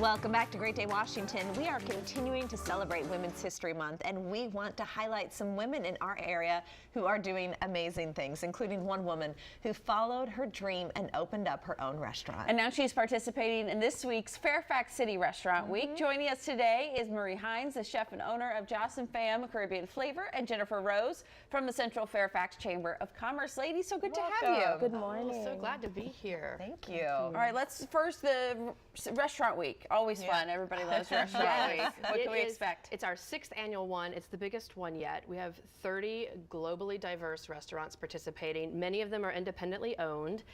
Welcome back to Great Day Washington. We are continuing to celebrate Women's History Month, and we want to highlight some women in our area who are doing amazing things, including one woman who followed her dream and opened up her own restaurant. And now she's participating in this week's Fairfax City Restaurant Week. Joining us today is Marie Hines, the chef and owner of Joss & Fam Caribbean Flavor, and Jennifer Rose from the Central Fairfax Chamber of Commerce. Ladies, so good to have you. Good morning. Oh, so glad to be here. Thank you. All right, let's first the Restaurant Week. Always fun. Everybody loves Restaurant Week. What can we expect? It's our 6th annual one. It's the biggest one yet. We have 30 globally diverse restaurants participating. Many of them are independently owned.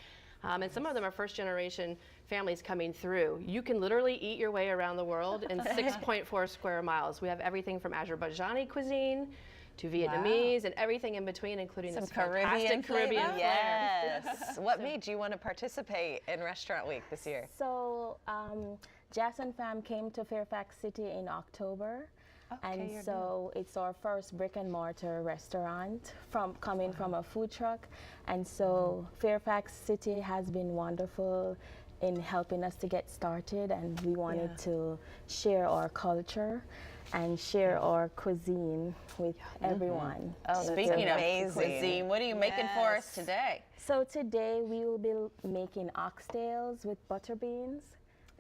And some of them are first-generation families coming through. You can literally eat your way around the world in 6.4 square miles. We have everything from Azerbaijani cuisine to Vietnamese and everything in between, including Some this Caribbean flavor. Yes. What made you want to participate in Restaurant Week this year? So, Joss & Fam came to Fairfax City in October. And so it's our first brick and mortar restaurant coming from a food truck. And so Fairfax City has been wonderful in helping us to get started, and we wanted to share our culture and share our cuisine with everyone. Oh, speaking of cuisine, what are you making for us today? So today we will be making oxtails with butter beans.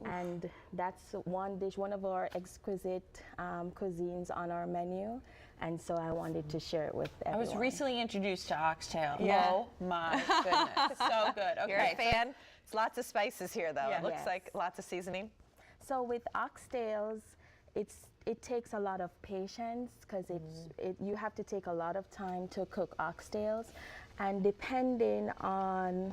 And that's one dish, one of our exquisite cuisines on our menu. And so I wanted to share it with everyone. I was recently introduced to oxtail. Yeah. Oh my goodness, so good. Okay. You're a fan? It's lots of spices here, though. It looks Yes. like lots of seasoning. So with oxtails, it takes a lot of patience because you have to take a lot of time to cook oxtails, and depending on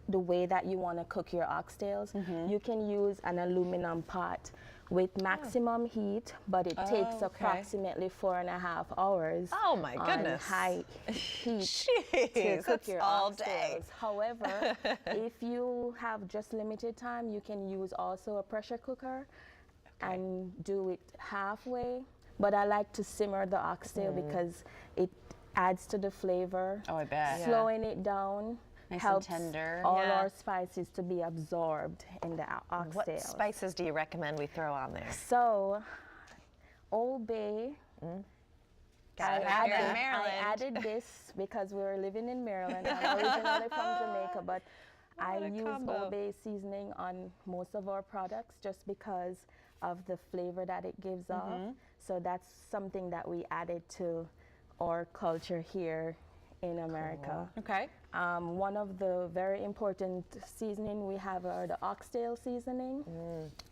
the way that you want to cook your oxtails, you can use an aluminum pot with maximum heat, but it takes approximately 4.5 hours. Oh my goodness. On high heat Jeez, to cook that's your all oxtails. day. However, if you have just limited time, you can use also a pressure cooker and do it halfway. But I like to simmer the oxtail because it adds to the flavor. Oh, I bet. Slowing it down Nice helps and tender. all our spices to be absorbed in the oxtail. What spices do you recommend we throw on there? So, Old Bay. Got it out here in I Maryland. added this because we were living in Maryland. I'm originally from Jamaica, but I use Old Bay seasoning on most of our products just because of the flavor that it gives off. So that's something that we added to our culture here in America. Okay. One of the very important seasoning we have are the oxtail seasoning,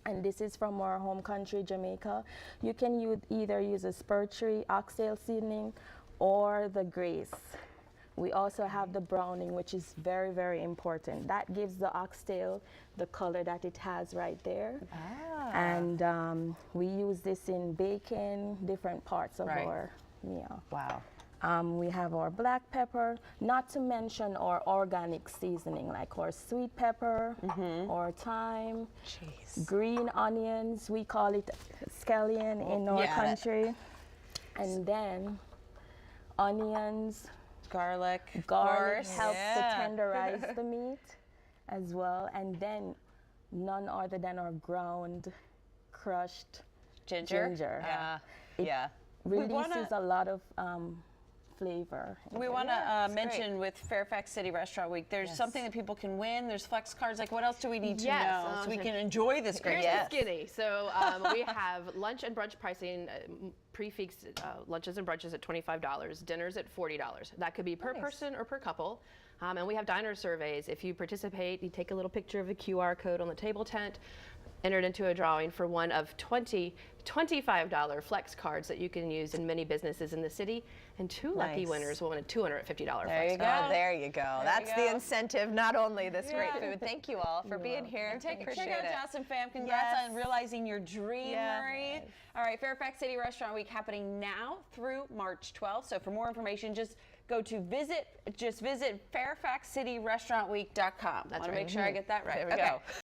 and this is from our home country, Jamaica. You can either use a spur tree oxtail seasoning or the grace. We also have the browning, which is very, very important. That gives the oxtail the color that it has right there. And we use this in bacon, different parts of our meal. Wow. We have our black pepper, not to mention our organic seasoning, like our sweet pepper, or thyme, green onions, we call it scallion in our country, and then onions, garlic helps to tenderize the meat as well, and then none other than our ground crushed ginger. It releases a lot of flavor. We want to mention with Fairfax City Restaurant Week, there's something that people can win. There's flex cards. Like, what else do we need to know so we can enjoy this great? Here's the skinny. So we have lunch and brunch pricing, prefix lunches and brunches at $25, dinners at $40. That could be per person or per couple. And we have diner surveys. If you participate, you take a little picture of the QR code on the table tent, entered into a drawing for one of 20 $25 flex cards that you can use in many businesses in the city, and 2 lucky winners will win a $250 flex card. There you go. That's the incentive, not only this great food. Thank you all for being here. Check out Joss & Fam. Congrats on realizing your dream, Marie. All right, Fairfax City Restaurant Week happening now through March 12th. So for more information, just visit fairfaxcityrestaurantweek.com. I want to make sure I get that right. There we go.